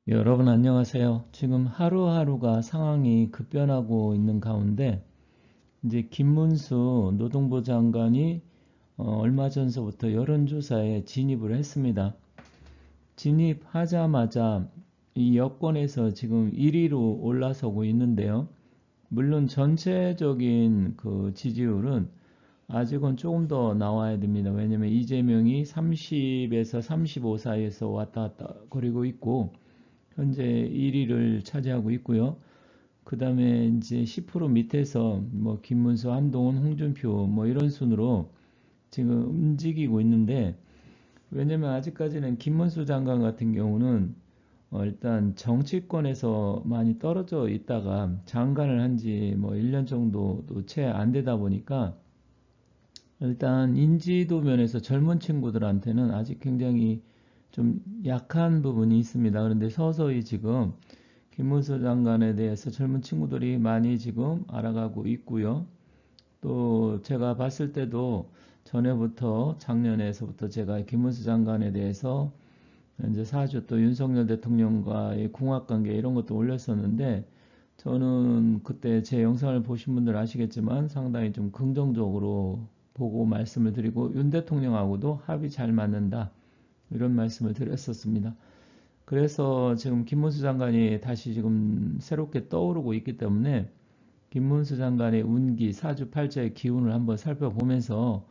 여러분 안녕하세요. 지금 하루하루가 상황이 급변하고 있는 가운데 이제 김문수 노동부 장관이 얼마 전서부터 여론조사에 진입을 했습니다. 진입하자마자 이 여권에서 지금 1위로 올라서고 있는데요. 물론 전체적인 그 지지율은 아직은 조금 더 나와야 됩니다. 왜냐하면 이재명이 30에서 35 사이에서 왔다 갔다 거리고 있고 현재 1위를 차지하고 있고요. 그 다음에 이제 10% 밑에서 뭐 김문수, 한동훈, 홍준표 뭐 이런 순으로 지금 움직이고 있는데, 왜냐면 아직까지는 김문수 장관 같은 경우는 일단 정치권에서 많이 떨어져 있다가 장관을 한 지 뭐 1년 정도도 채 안 되다 보니까 일단 인지도 면에서 젊은 친구들한테는 아직 굉장히 좀 약한 부분이 있습니다. 그런데 서서히 지금 김문수 장관에 대해서 젊은 친구들이 많이 지금 알아가고 있고요. 또 제가 봤을 때도 전에부터 작년에서부터 제가 김문수 장관에 대해서 이제 사주 또 윤석열 대통령과의 궁합관계 이런 것도 올렸었는데, 저는 그때 제 영상을 보신 분들 아시겠지만 상당히 좀 긍정적으로 보고 말씀을 드리고 윤 대통령하고도 합이 잘 맞는다 이런 말씀을 드렸었습니다. 그래서 지금 김문수 장관이 다시 지금 새롭게 떠오르고 있기 때문에 김문수 장관의 운기, 사주 팔자의 기운을 한번 살펴보면서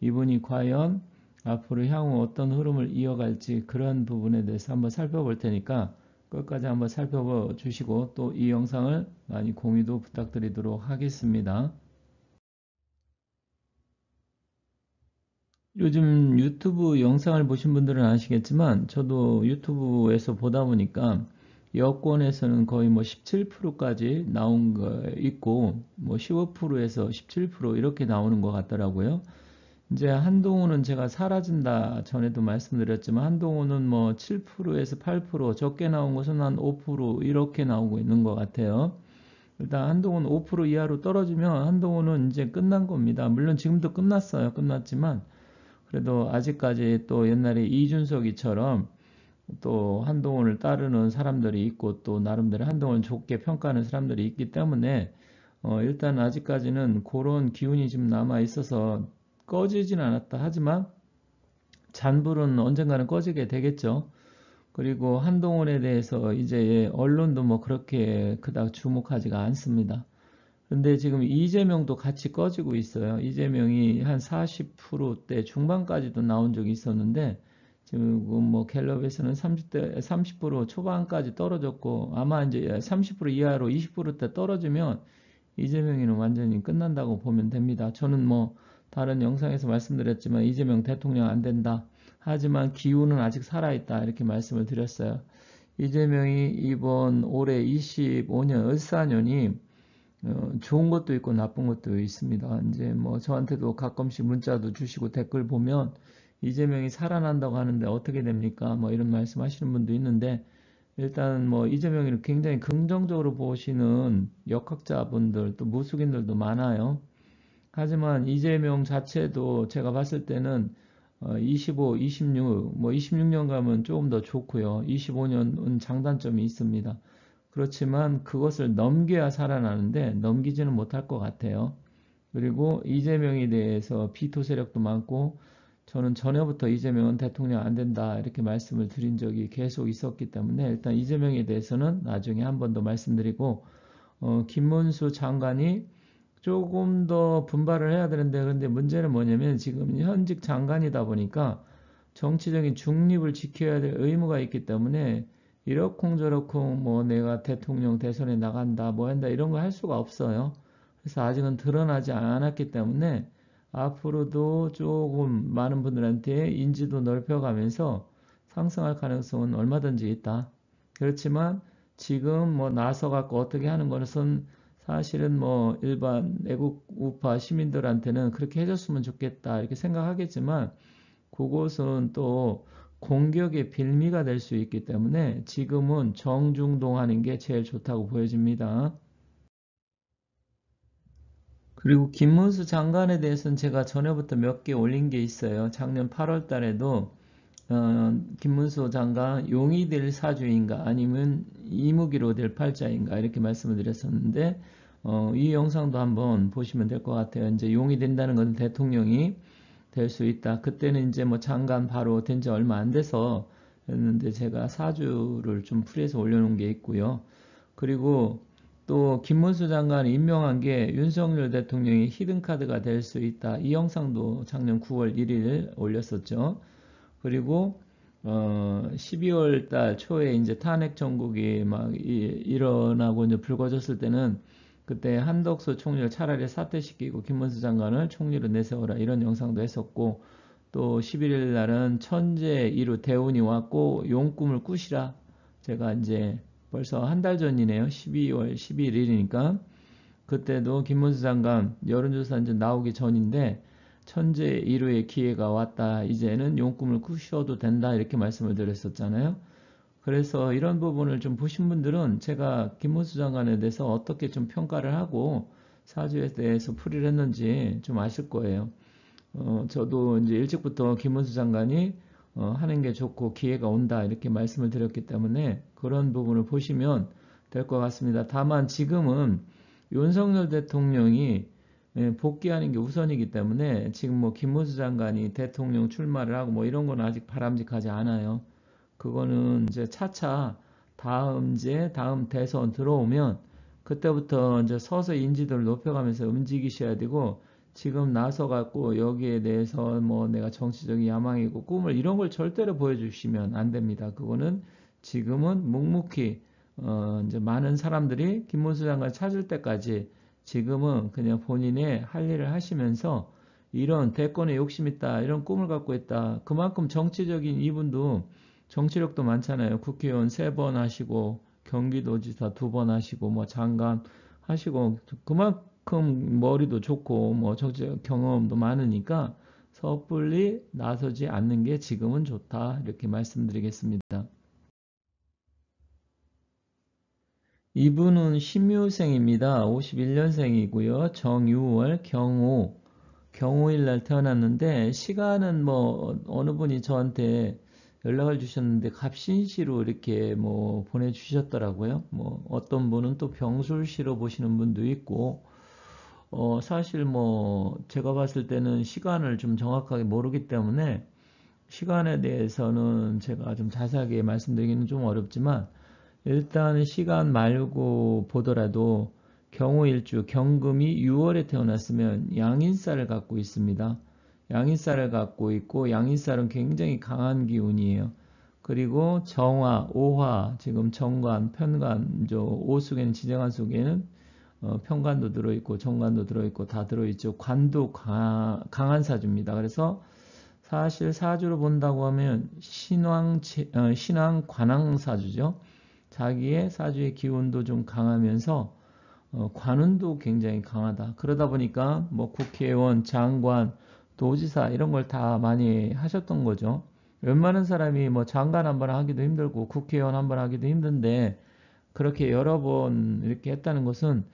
이분이 과연 앞으로 향후 어떤 흐름을 이어갈지 그런 부분에 대해서 한번 살펴볼 테니까 끝까지 한번 살펴봐 주시고 또 이 영상을 많이 공유도 부탁드리도록 하겠습니다. 요즘 유튜브 영상을 보신 분들은 아시겠지만 저도 유튜브에서 보다 보니까 여권에서는 거의 뭐 17%까지 나온 거 있고 뭐 15%에서 17% 이렇게 나오는 것 같더라고요. 이제 한동훈은 제가 사라진다 전에도 말씀드렸지만 한동훈은 뭐 7%에서 8% 적게 나온 것은 한 5% 이렇게 나오고 있는 것 같아요. 일단 한동훈 5% 이하로 떨어지면 한동훈은 이제 끝난 겁니다. 물론 지금도 끝났어요. 끝났지만 그래도 아직까지 또 옛날에 이준석이처럼 또 한동훈을 따르는 사람들이 있고 또 나름대로 한동훈을 좋게 평가하는 사람들이 있기 때문에 일단 아직까지는 그런 기운이 좀 남아 있어서 꺼지진 않았다 하지만 잔불은 언젠가는 꺼지게 되겠죠. 그리고 한동훈에 대해서 이제 언론도 뭐 그렇게 그닥 주목하지가 않습니다. 근데 지금 이재명도 같이 꺼지고 있어요. 이재명이 한 40%대 중반까지도 나온 적이 있었는데 지금 뭐 갤럽에서는 30% 초반까지 떨어졌고 아마 이제 30% 이하로 20%대 떨어지면 이재명이는 완전히 끝난다고 보면 됩니다. 저는 뭐 다른 영상에서 말씀드렸지만 이재명 대통령 안 된다. 하지만 기운은 아직 살아있다. 이렇게 말씀을 드렸어요. 이재명이 이번 올해 25년, 을사년이 좋은 것도 있고 나쁜 것도 있습니다. 이제 뭐 저한테도 가끔씩 문자도 주시고 댓글 보면 이재명이 살아난다고 하는데 어떻게 됩니까? 뭐 이런 말씀 하시는 분도 있는데, 일단 뭐 이재명이를 굉장히 긍정적으로 보시는 역학자분들 또 무속인들도 많아요. 하지만 이재명 자체도 제가 봤을 때는 25, 26, 뭐 26년 가면 조금 더 좋고요. 25년은 장단점이 있습니다. 그렇지만 그것을 넘겨야 살아나는데 넘기지는 못할 것 같아요. 그리고 이재명에 대해서 비토 세력도 많고, 저는 전에부터 이재명은 대통령 안 된다 이렇게 말씀을 드린 적이 계속 있었기 때문에 일단 이재명에 대해서는 나중에 한 번 더 말씀드리고, 김문수 장관이 조금 더 분발을 해야 되는데, 그런데 문제는 뭐냐면 지금 현직 장관이다 보니까 정치적인 중립을 지켜야 될 의무가 있기 때문에 이러쿵저러쿵 뭐 내가 대통령 대선에 나간다 뭐 한다 이런 거 할 수가 없어요. 그래서 아직은 드러나지 않았기 때문에 앞으로도 조금 많은 분들한테 인지도 넓혀가면서 상승할 가능성은 얼마든지 있다. 그렇지만 지금 뭐 나서 갖고 어떻게 하는 것은 사실은 뭐 일반 애국 우파 시민들한테는 그렇게 해줬으면 좋겠다 이렇게 생각하겠지만 그것은 또 공격의 빌미가 될 수 있기 때문에 지금은 정중동하는 게 제일 좋다고 보여집니다. 그리고 김문수 장관에 대해서는 제가 전에부터 몇 개 올린 게 있어요. 작년 8월 달에도 김문수 장관 용이 될 사주인가 아니면 이무기로 될 팔자인가 이렇게 말씀을 드렸었는데 이 영상도 한번 보시면 될 것 같아요. 이제 용이 된다는 건 대통령이 될 수 있다. 그때는 이제 뭐 장관 바로 된 지 얼마 안 돼서 했는데 제가 사주를 좀 풀이해서 올려놓은 게 있고요. 그리고 또 김문수 장관을 임명한 게 윤석열 대통령이 히든카드가 될 수 있다. 이 영상도 작년 9월 1일 올렸었죠. 그리고 12월 달 초에 이제 탄핵 정국이 막 일어나고 이제 불거졌을 때는 그때 한덕수 총리를 차라리 사퇴시키고 김문수 장관을 총리로 내세워라 이런 영상도 했었고 또 11일 날은 천재 이루 대운이 왔고 용꿈을 꾸시라 제가 이제 벌써 한 달 전이네요. 12월 11일이니까 그때도 김문수 장관 여론조사 이제 나오기 전인데 천재 일루의 기회가 왔다. 이제는 용꿈을 꾸셔도 된다. 이렇게 말씀을 드렸었잖아요. 그래서 이런 부분을 좀 보신 분들은 제가 김문수 장관에 대해서 어떻게 좀 평가를 하고 사주에 대해서 풀이를 했는지 좀 아실 거예요. 저도 이제 일찍부터 김문수 장관이 하는 게 좋고 기회가 온다. 이렇게 말씀을 드렸기 때문에 그런 부분을 보시면 될 것 같습니다. 다만 지금은 윤석열 대통령이 복귀하는 게 우선이기 때문에 지금 뭐 김문수 장관이 대통령 출마를 하고 뭐 이런 건 아직 바람직하지 않아요. 그거는 이제 차차 다음 대선 들어오면 그때부터 이제 서서히 인지도를 높여가면서 움직이셔야 되고 지금 나서 갖고 여기에 대해서 뭐 내가 정치적인 야망이고 꿈을 이런 걸 절대로 보여주시면 안 됩니다. 그거는 지금은 묵묵히 이제 많은 사람들이 김문수 장관 찾을 때까지 지금은 그냥 본인의 할 일을 하시면서 이런 대권에 욕심 있다, 이런 꿈을 갖고 있다. 그만큼 정치적인 이분도 정치력도 많잖아요. 국회의원 3번 하시고 경기도지사 2번 하시고 뭐 장관 하시고 그만큼 머리도 좋고 뭐 정치적 경험도 많으니까 섣불리 나서지 않는 게 지금은 좋다. 이렇게 말씀드리겠습니다. 이분은 신묘생입니다. 51년생이고요. 정유월 경호일 날 태어났는데 시간은 뭐 어느 분이 저한테 연락을 주셨는데 갑신시로 이렇게 뭐 보내주셨더라고요. 뭐 어떤 분은 또 병술시로 보시는 분도 있고 사실 뭐 제가 봤을 때는 시간을 좀 정확하게 모르기 때문에 시간에 대해서는 제가 좀 자세하게 말씀드리기는 좀 어렵지만 일단 시간 말고 보더라도 경호일주 경금이 6월에 태어났으면 양인살을 갖고 있습니다. 양인살을 갖고 있고 양인살은 굉장히 강한 기운이에요. 그리고 정화, 오화, 지금 정관, 편관, 오숙에는 지정한 속에는 편관도 들어있고 정관도 들어있고 다 들어있죠. 관도 강한 사주입니다. 그래서 사실 사주로 본다고 하면 신왕 관왕 사주죠. 자기의 사주의 기운도 좀 강하면서 관운도 굉장히 강하다. 그러다 보니까 뭐 국회의원, 장관, 도지사 이런 걸 다 많이 하셨던 거죠. 웬만한 사람이 뭐 장관 한 번 하기도 힘들고 국회의원 한 번 하기도 힘든데 그렇게 여러 번 이렇게 했다는 것은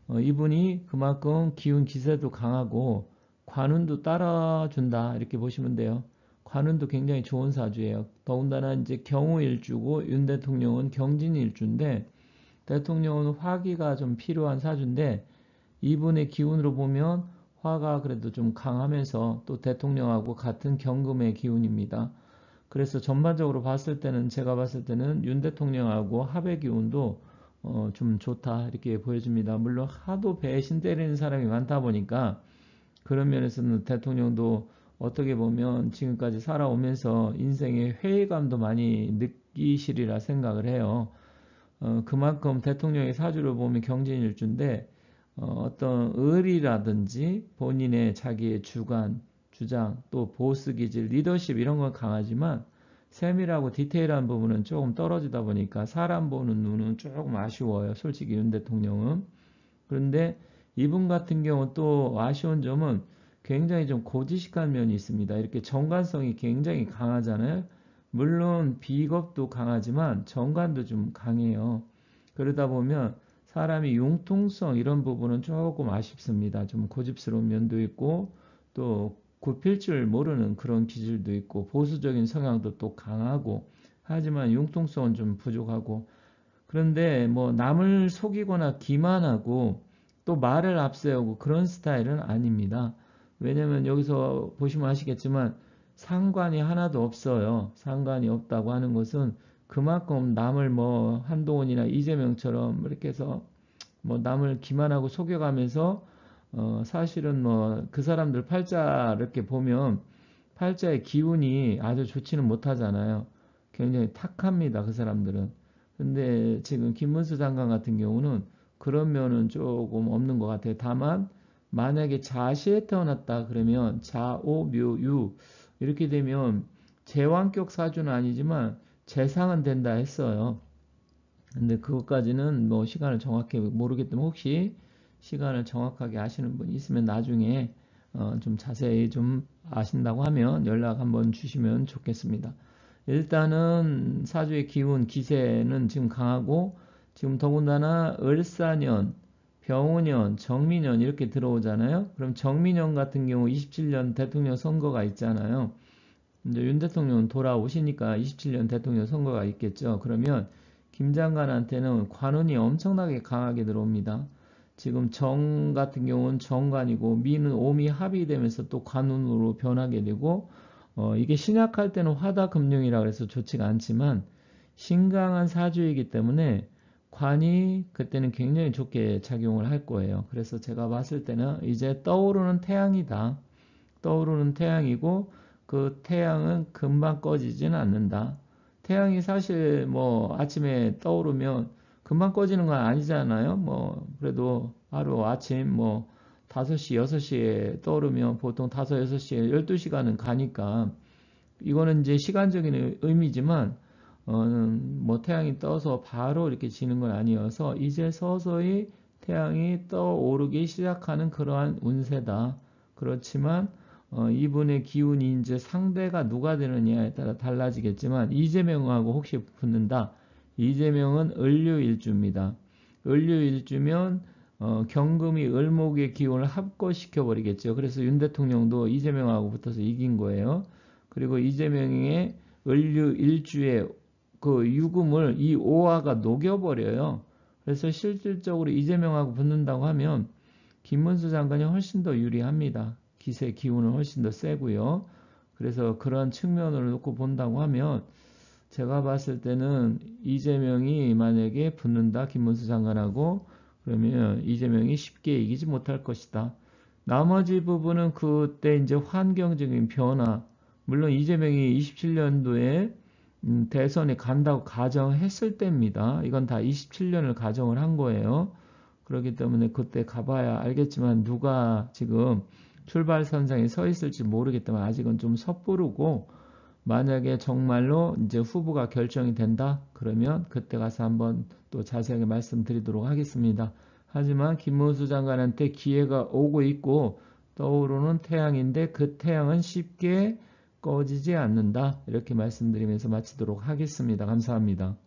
이분이 그만큼 기운 기세도 강하고 관운도 따라준다 이렇게 보시면 돼요. 관운도 굉장히 좋은 사주예요. 더군다나 이제 경우일주고 윤 대통령은 경진일주인데 대통령은 화기가 좀 필요한 사주인데 이분의 기운으로 보면 화가 그래도 좀 강하면서 또 대통령하고 같은 경금의 기운입니다. 그래서 전반적으로 봤을 때는 제가 봤을 때는 윤 대통령하고 합의 기운도 좀 좋다 이렇게 보여집니다. 물론 하도 배신 때리는 사람이 많다 보니까 그런 면에서는 대통령도 어떻게 보면 지금까지 살아오면서 인생의 회의감도 많이 느끼시리라 생각을 해요. 그만큼 대통령의 사주를 보면 경진일주인데 어떤 의리라든지 본인의 자기의 주관, 주장, 또 보스 기질, 리더십 이런 건 강하지만 세밀하고 디테일한 부분은 조금 떨어지다 보니까 사람 보는 눈은 조금 아쉬워요. 솔직히 윤 대통령은. 그런데 이분 같은 경우 또 아쉬운 점은 굉장히 좀 고지식한 면이 있습니다. 이렇게 정관성이 굉장히 강하잖아요. 물론 비겁도 강하지만 정관도 좀 강해요. 그러다 보면 사람이 융통성 이런 부분은 조금 아쉽습니다. 좀 고집스러운 면도 있고 또 굽힐 줄 모르는 그런 기질도 있고 보수적인 성향도 또 강하고 하지만 융통성은 좀 부족하고 그런데 뭐 남을 속이거나 기만하고 또 말을 앞세우고 그런 스타일은 아닙니다. 왜냐면 여기서 보시면 아시겠지만 상관이 하나도 없어요. 상관이 없다고 하는 것은 그만큼 남을 뭐 한동훈이나 이재명처럼 이렇게 해서 뭐 남을 기만하고 속여가면서 사실은 뭐 그 사람들 팔자 이렇게 보면 팔자의 기운이 아주 좋지는 못하잖아요. 굉장히 탁합니다. 그 사람들은. 근데 지금 김문수 장관 같은 경우는 그런 면은 조금 없는 것 같아요. 다만 만약에 자시에 태어났다 그러면 자오묘유 이렇게 되면 제왕격 사주는 아니지만 재상은 된다 했어요. 근데 그것까지는 뭐 시간을 정확히 모르기 때문에 혹시 시간을 정확하게 아시는 분이 있으면 나중에 좀 자세히 좀 아신다고 하면 연락 한번 주시면 좋겠습니다. 일단은 사주의 기운, 기세는 지금 강하고 지금 더군다나 을사년, 병우년, 정미년 이렇게 들어오잖아요. 그럼 정미년 같은 경우 27년 대통령 선거가 있잖아요. 이제 윤 대통령은 돌아오시니까 27년 대통령 선거가 있겠죠. 그러면 김 장관한테는 관운이 엄청나게 강하게 들어옵니다. 지금 정 같은 경우는 정관이고 미는 오미 합이 되면서 또 관운으로 변하게 되고 이게 신약할 때는 화다금융이라 그래서 좋지가 않지만 신강한 사주이기 때문에 관이 그때는 굉장히 좋게 작용을 할 거예요. 그래서 제가 봤을 때는 이제 떠오르는 태양이다. 떠오르는 태양이고 그 태양은 금방 꺼지지는 않는다. 태양이 사실 뭐 아침에 떠오르면 금방 꺼지는 건 아니잖아요. 뭐 그래도 하루 아침 뭐 5시, 6시에 떠오르면 보통 5, 6시에 12시간은 가니까 이거는 이제 시간적인 의미지만 뭐 태양이 떠서 바로 이렇게 지는 건 아니어서 이제 서서히 태양이 떠오르기 시작하는 그러한 운세다. 그렇지만 이분의 기운이 이제 상대가 누가 되느냐에 따라 달라지겠지만 이재명하고 혹시 붙는다. 이재명은 을류일주입니다. 을류일주면 경금이 을목의 기운을 합거시켜 버리겠죠. 그래서 윤 대통령도 이재명하고 붙어서 이긴 거예요. 그리고 이재명의 을류일주의 그 유금을 이 오화가 녹여버려요. 그래서 실질적으로 이재명하고 붙는다고 하면 김문수 장관이 훨씬 더 유리합니다. 기세 기운은 훨씬 더 세고요. 그래서 그런 측면을 놓고 본다고 하면 제가 봤을 때는 이재명이 만약에 붙는다 김문수 장관하고 그러면 이재명이 쉽게 이기지 못할 것이다. 나머지 부분은 그때 이제 환경적인 변화 물론 이재명이 27년도에 대선에 간다고 가정했을 때입니다. 이건 다 27년을 가정을 한 거예요. 그렇기 때문에 그때 가봐야 알겠지만 누가 지금 출발선상에 서 있을지 모르기 때문에 아직은 좀 섣부르고 만약에 정말로 이제 후보가 결정이 된다 그러면 그때 가서 한번 또 자세하게 말씀드리도록 하겠습니다. 하지만 김문수 장관한테 기회가 오고 있고 떠오르는 태양인데 그 태양은 쉽게 꺼지지 않는다 이렇게 말씀드리면서 마치도록 하겠습니다. 감사합니다.